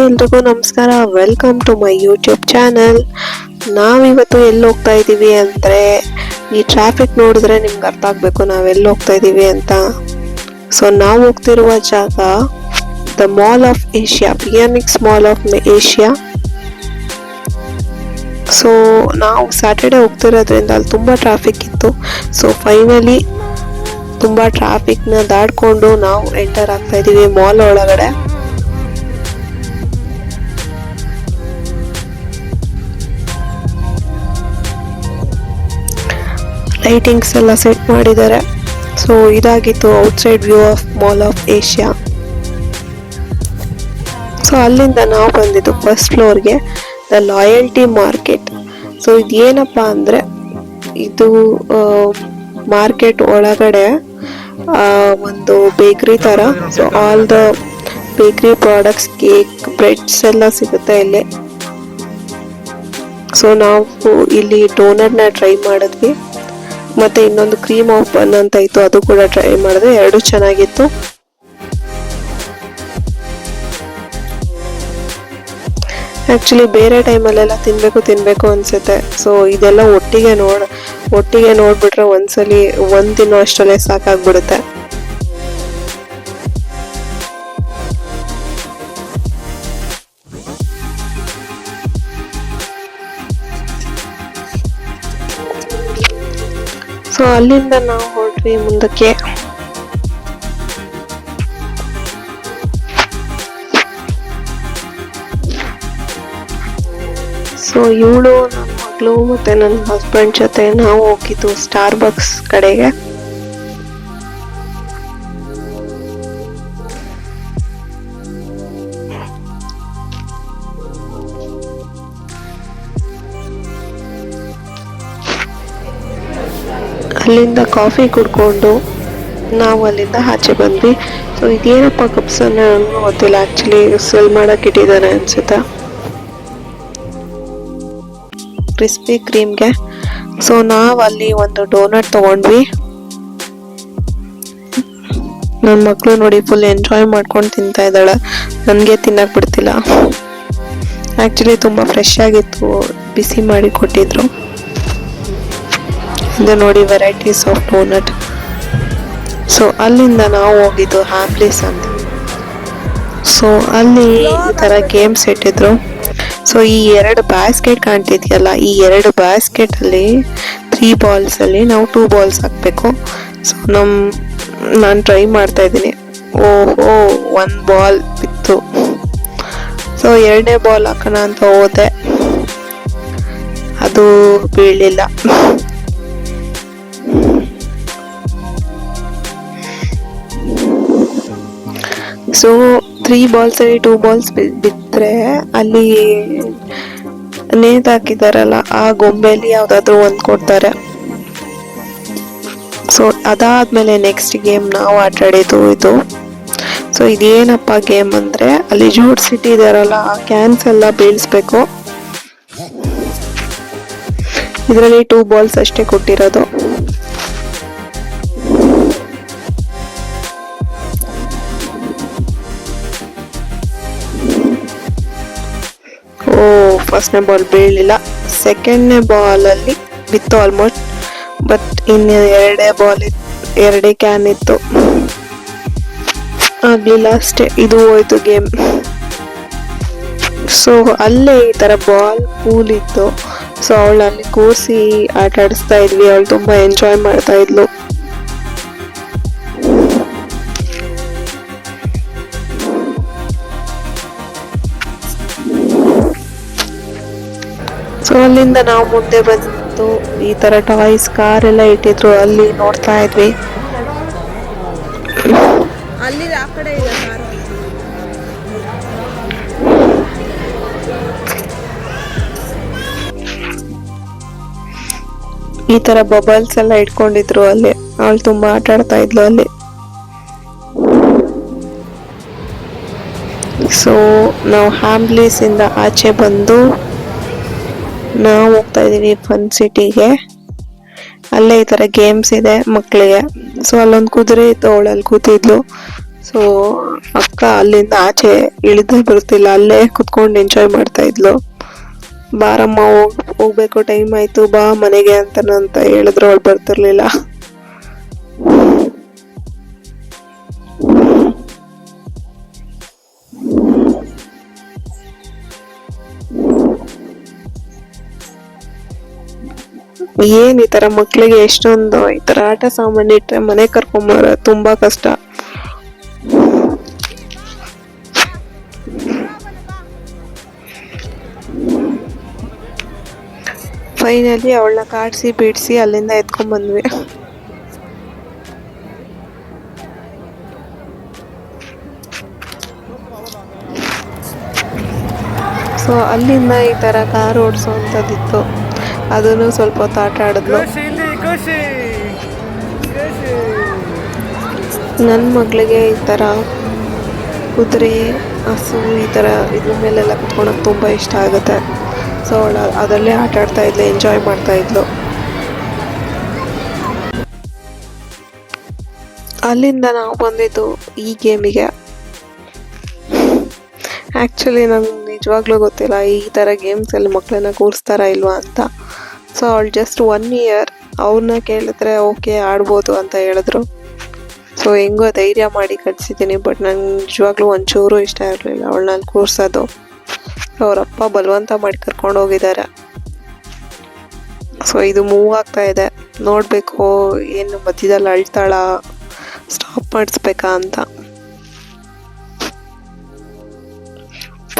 ಎಲ್ರಿಗೂ ನಮಸ್ಕಾರ. Welcome to my YouTube channel. ನಾವಿವತ್ತು ಎಲ್ಲಿ ಹೋಗ್ತಾ ಇದ್ದೀವಿ ಅಂದರೆ, ಈ ಟ್ರಾಫಿಕ್ ನೋಡಿದ್ರೆ ನಿಮ್ಗೆ ಅರ್ಥ ಆಗಬೇಕು ನಾವೆಲ್ಲಿ ಹೋಗ್ತಾ ಇದ್ದೀವಿ ಅಂತ. ಸೊ ನಾವು ಹೋಗ್ತಿರುವ ಜಾಗ the mall of Asia, Phoenix mall of Asia. So ನಾವು ಸ್ಯಾಟರ್ಡೆ ಹೋಗ್ತಿರೋದ್ರಿಂದ ಅಲ್ಲಿ ತುಂಬ ಟ್ರಾಫಿಕ್ ಇತ್ತು. ಸೊ ಫೈನಲಿ ತುಂಬ ಟ್ರಾಫಿಕ್ನ ದಾಟ್ಕೊಂಡು ನಾವು ಎಂಟರ್ ಆಗ್ತಾ ಇದ್ದೀವಿ ಮಾಲ್ ಒಳಗಡೆ. ಲೈಟಿಂಗ್ಸ್ ಎಲ್ಲ ಸೆಟ್ ಮಾಡಿದ್ದಾರೆ. ಸೊ ಇದಾಗಿತ್ತು outside view of mall of Asia. So ಅಲ್ಲಿಂದ ನಾವು ಬಂದಿದ್ದು ಫಸ್ಟ್ ಫ್ಲೋರ್ಗೆ, ದ ಲಾಯಲ್ಟಿ ಮಾರ್ಕೆಟ್. ಸೊ ಇದೇನಪ್ಪ ಅಂದರೆ, ಇದು ಮಾರ್ಕೆಟ್ ಒಳಗಡೆ ಒಂದು ಬೇಕ್ರಿ ಥರ. So all the bakery products, cake, breads ಎಲ್ಲ ಸಿಗುತ್ತೆ ಇಲ್ಲಿ. ಸೊ ನಾವು ಇಲ್ಲಿ ಡೋನಟ್ನ ಟ್ರೈ ಮಾಡಿದ್ವಿ, ಮತ್ತೆ ಇನ್ನೊಂದು ಕ್ರೀಮ್ ಆಫ್ ಬನ್ ಅಂತ ಇತ್ತು, ಅದು ಕೂಡ ಟ್ರೈ ಮಾಡಿದೆ. ಎರಡು ಚೆನ್ನಾಗಿತ್ತು. ಆಕ್ಚುಲಿ ಬೇರೆ ಟೈಮಲ್ಲೆಲ್ಲ ತಿನ್ಬೇಕು ಅನ್ಸುತ್ತೆ. ಸೊ ಇದೆಲ್ಲ ಒಟ್ಟಿಗೆ ನೋಡ್ಬಿಟ್ರೆ ಒಂದ್ಸಲಿ ಒಂದಿನ ಅಷ್ಟಲ್ಲೇ ಸಾಕಾಗ್ಬಿಡುತ್ತೆ. ಸೊ ಅಲ್ಲಿಂದ ನಾವು ಹೊರಟ್ವಿ ಮುಂದಕ್ಕೆ. ಸೊ ಇವಳು, ನನ್ನ ಮಗಳು ಮತ್ತೆ ನನ್ನ ಹಸ್ಬೆಂಡ್ ಜೊತೆ ನಾವು ಹೋಗಿದ್ದು ಸ್ಟಾರ್ಬಕ್ಸ್ ಕಡೆಗೆ. ಅಲ್ಲಿಂದ ಕಾಫಿ ಕುಡ್ಕೊಂಡು ನಾವು ಅಲ್ಲಿಂದ ಆಚೆ ಬಂದ್ವಿ. ಸೊ ಇದೇನಪ್ಪ ಕಪ್ಸ್ ಅನ್ನೋ ಗೊತ್ತಿಲ್ಲ, ಆ್ಯಕ್ಚುಲಿ ಸೆಲ್ ಮಾಡಕ್ಕೆ ಇಟ್ಟಿದ್ದಾರೆ ಅನ್ಸುತ್ತೆ, ಕ್ರಿಸ್ಪಿ ಕ್ರೀಮ್ಗೆ. ಸೊ ನಾವು ಅಲ್ಲಿ ಒಂದು ಡೋನಟ್ ತಗೊಂಡ್ವಿ. ನನ್ನ ಮಕ್ಕಳು ನೋಡಿ ಫುಲ್ ಎಂಜಾಯ್ ಮಾಡ್ಕೊಂಡು ತಿಂತಾ ಇದ್ದಾಳೆ, ನನಗೆ ತಿನ್ನಕ್ಕೆ ಬಿಡ್ತಿಲ್ಲ. ಆ್ಯಕ್ಚುಲಿ ತುಂಬ ಫ್ರೆಶ್ ಆಗಿತ್ತು, ಬಿಸಿ ಮಾಡಿ ಕೊಟ್ಟಿದ್ರು. ಇದು ನೋಡಿ ವೆರೈಟೀಸ್ ಆಫ್ ಡೋನಟ್. ಸೊ ಅಲ್ಲಿಂದ ನಾವು ಹೋಗಿದ್ದು ಹ್ಯಾಮ್ಲೀಸ್ ಅಂತ. ಸೊ ಅಲ್ಲಿ ಈ ಥರ ಗೇಮ್ಸ್ ಇಟ್ಟಿದ್ರು. ಸೊ ಈ ಎರಡು ಬ್ಯಾಸ್ಕೆಟ್ ಕಾಣ್ತಿದ್ಯಲ್ಲ, ಈ ಎರಡು ಬ್ಯಾಸ್ಕೆಟಲ್ಲಿ 3 ಬಾಲ್ಸಲ್ಲಿ ನಾವು 2 ಬಾಲ್ಸ್ ಹಾಕಬೇಕು. ಸೊ ನಾನು ಟ್ರೈ ಮಾಡ್ತಾ ಇದ್ದೀನಿ. ಓಹೋ, 1 ಬಾಲ್ ಬಿತ್ತು. ಸೊ 2ನೇ ಬಾಲ್ ಹಾಕೋಣ ಅಂತ ಹೋದೆ, ಅದು ಬೀಳಲಿಲ್ಲ. ಸೊ 3 ಬಾಲ್ಸಲ್ಲಿ 2 ಬಾಲ್ಸ್ ಬಿದ್ದರೆ ಅಲ್ಲಿ ನೇತಾಕಿದಾರಲ್ಲ, ಆ ಗೊಂಬೆಯಲ್ಲಿ ಯಾವುದಾದ್ರೂ ಒಂದು ಕೊಡ್ತಾರೆ. ಸೊ ಅದಾದ್ಮೇಲೆ ನೆಕ್ಸ್ಟ್ ಗೇಮ್ ನಾವು ಆಟ ಆಡಿದ್ದು ಇದು. ಸೊ ಇದೇನಪ್ಪ ಗೇಮ್ ಅಂದರೆ, ಅಲ್ಲಿ ಜೋಡಿಸಿಟ್ಟಿದಾರಲ್ಲ ಆ ಕ್ಯಾನ್ಸ್ ಎಲ್ಲ ಬೀಳಿಸ್ಬೇಕು. ಇದರಲ್ಲಿ 2 ಬಾಲ್ಸ್ ಅಷ್ಟೇ ಕೊಟ್ಟಿರೋದು. ಫಸ್ಟ್ನೇ ಬಾಲ್ ಬೀಳಲಿಲ್ಲ, ಸೆಕೆಂಡ್ನೇ ಬಾಲಲ್ಲಿ ಬಿತ್ತು ಆಲ್ಮೋಸ್ಟ್. ಬಟ್ ಇನ್ನು 2 ಬಾಲ್, 2 ಕ್ಯಾನ್ ಇತ್ತು, ಆಗಲಿಲ್ಲ ಅಷ್ಟೇ. ಇದು ಹೋಯ್ತು ಗೇಮ್. ಸೊ ಅಲ್ಲೇ ಈ ಥರ ಬಾಲ್ ಪೂಲ್ ಇತ್ತು. ಸೊ ಅವಳಲ್ಲಿ ಕೂರಿಸಿ ಆಟ ಆಡಿಸ್ತಾ ಇದ್ವಿ. ಅವಳು ತುಂಬ ಎಂಜಾಯ್ ಮಾಡ್ತಾ ಇದ್ಲು. ಸೊ ಅಲ್ಲಿಂದ ನಾವು ಮುಂದೆ ಬಂದು ಈ ಥರ ಟಾಯ್ಸ್ ಕಾರ್ ಎಲ್ಲ ಇಟ್ಟಿದ್ರು, ಅಲ್ಲಿ ನೋಡ್ತಾ ಇದ್ವಿ. ಅಲ್ಲಿ ಆ ಕಡೆ ಇದೆ ಕಾರು. ಈ ಥರ ಬಬಲ್ಸ್ ಎಲ್ಲ ಇಟ್ಕೊಂಡಿದ್ರು ಅಲ್ಲಿ. ಅವಳು ತುಂಬ ಆಟ ಆಡ್ತಾ ಇದ್ಲು ಅಲ್ಲಿ. ಸೊ ನಾವು ಹ್ಯಾಮ್ಲೀಸಿಂದ ಆಚೆ ಬಂದು ನಾವು ಹೋಗ್ತಾ ಇದೀವಿ ಫನ್ ಸಿಟಿಗೆ. ಅಲ್ಲೇ ಈ ತರ ಗೇಮ್ಸ್ ಇದೆ ಮಕ್ಕಳಿಗೆ. ಸೊ ಅಲ್ಲೊಂದು ಕುದುರೆ ಇತ್ತು, ಅವಳಲ್ಲಿ ಕೂತಿದ್ಲು. ಸೊ ಅಕ್ಕ ಅಲ್ಲಿಂದ ಆಚೆ ಇಳಿದೇ ಬರ್ತಿಲ್ಲ, ಅಲ್ಲೇ ಕುತ್ಕೊಂಡು ಎಂಜಾಯ್ ಮಾಡ್ತಾ ಇದ್ಲು. ಬಾರಮ್ಮ ಹೋಗ್ಬೇಕು, ಟೈಮ್ ಆಯ್ತು ಬಾ ಮನೆಗೆ ಅಂತ ಹೇಳಿದ್ರು, ಅವಳು ಬರ್ತಿರ್ಲಿಲ್ಲ. ಏನ್ ಈ ತರ ಮಕ್ಳಿಗೆ ಎಷ್ಟೊಂದು ಈ ತರ ಆಟ ಸಾಮಾನು ಇಟ್ರೆ ಮನೆ ಕರ್ಕೊಂಬರ ತುಂಬಾ ಕಷ್ಟ. ಫೈನಲಿ ಅವಳನ್ನ ಕಾಡ್ಸಿ ಬಿಡ್ಸಿ ಅಲ್ಲಿಂದ ಎತ್ಕೊಂಡ್ ಬಂದ್ವಿ. ಸೊ ಅಲ್ಲಿಂದ ಈ ತರ ಕಾರ್ ಓಡಿಸೋಂಥದ್ದಿತ್ತು, ಅದನ್ನು ಸ್ವಲ್ಪ ಹೊತ್ತು ಆಟ ಆಡಿದ್ಲು. ನನ್ನ ಮಗಳಿಗೆ ಈ ಥರ ಕುದುರೆ, ಹಸು ಈ ಥರ ಇದ್ರ ಮೇಲೆಲ್ಲ ಕುತ್ಕೊಳಕ್ಕೆ ತುಂಬ ಇಷ್ಟ ಆಗುತ್ತೆ. ಸೊ ಅವಳು ಅದರಲ್ಲೇ ಆಟ ಆಡ್ತಾ ಇದ್ಲು, ಎಂಜಾಯ್ ಮಾಡ್ತಾ ಇದ್ಲು. ಅಲ್ಲಿಂದ ನಾವು ಬಂದಿದ್ದು ಈ ಗೇಮಿಗೆ. ಆ್ಯಕ್ಚುಲಿ ನಂಗೆ ನಿಜವಾಗ್ಲೂ ಗೊತ್ತಿಲ್ಲ ಈ ಥರ ಗೇಮ್ಸಲ್ಲಿ ಮಕ್ಕಳನ್ನ ಕೂರಿಸ್ತಾರ ಇಲ್ವಾ ಅಂತ. ಸೊ ಅವಳು ಜಸ್ಟ್ 1 year, ಅವ್ರನ್ನ ಕೇಳಿದ್ರೆ ಓಕೆ ಆಡ್ಬೋದು ಅಂತ ಹೇಳಿದ್ರು. ಸೊ ಹೆಂಗೋ ಧೈರ್ಯ ಮಾಡಿ ಕಟ್ಸಿದ್ದೀನಿ. ಬಟ್ ನಂಗೆ ನಿಜವಾಗ್ಲೂ ಒಂಚೂರು ಇಷ್ಟ ಇರಲಿಲ್ಲ ಅವಳನ್ನ ಅಲ್ಲಿ ಕೂರಿಸೋದು. ಅವರಪ್ಪ ಬಲವಂತ ಮಾಡಿ ಕರ್ಕೊಂಡು ಹೋಗಿದ್ದಾರೆ. ಸೊ ಇದು ಮೂವ್ ಆಗ್ತಾ ಇದೆ, ನೋಡಬೇಕು ಏನು ಮಧ್ಯದಲ್ಲಿ ಅಳ್ತಾಳ, ಸ್ಟಾಪ್ ಮಾಡಿಸ್ಬೇಕಾ ಅಂತ.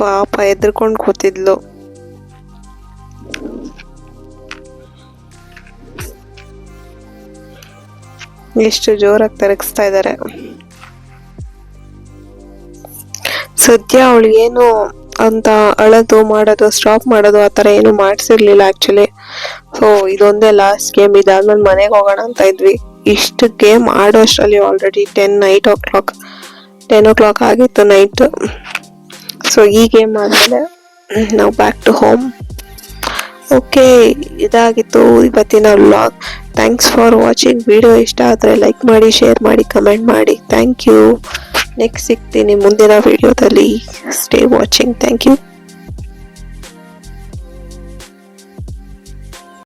ಪಾಪ ಎದ್ರಕೊಂಡು ಕೂತಿದ್ಲು. ಎಷ್ಟು ಜೋರಾಗಿ ತೆರಗಿಸ್ತಾ ಇದ್ದಾರೆ. ಸದ್ಯ ಅವಳು ಏನು ಅಂತ ಅಳೋದು ಮಾಡೋದು ಸ್ಟಾಪ್ ಮಾಡೋದು ಆ ಥರ ಏನು ಮಾಡಿಸಿರ್ಲಿಲ್ಲ ಆ್ಯಕ್ಚುಲಿ. ಸೊ ಇದೊಂದೇ ಲಾಸ್ಟ್ ಗೇಮ್, ಇದಾದ್ಮೇಲೆ ಮನೆಗೆ ಹೋಗೋಣ ಅಂತ ಇದ್ವಿ. ಇಷ್ಟು ಗೇಮ್ ಆಡೋ ಅಷ್ಟರಲ್ಲಿ ಆಲ್ರೆಡಿ 10 o'clock ಆಗಿತ್ತು ನೈಟ್. ಸೊ ಈ ಗೇಮ್ ಆದಮೇಲೆ ನಾವು ಬ್ಯಾಕ್ ಟು ಹೋಮ್. ಓಕೆ, ಇದಾಗಿತ್ತು ಇವತ್ತಿನ vlog. Thanks for watching. Video ಇಷ್ಟ ಆದರೆ ಲೈಕ್ ಮಾಡಿ, ಶೇರ್ ಮಾಡಿ, ಕಮೆಂಟ್ ಮಾಡಿ. Thank you. ನೆಕ್ಸ್ಟ್ ಸಿಗ್ತೀನಿ ಮುಂದಿನ ವಿಡಿಯೋದಲ್ಲಿ. Stay watching. Thank you.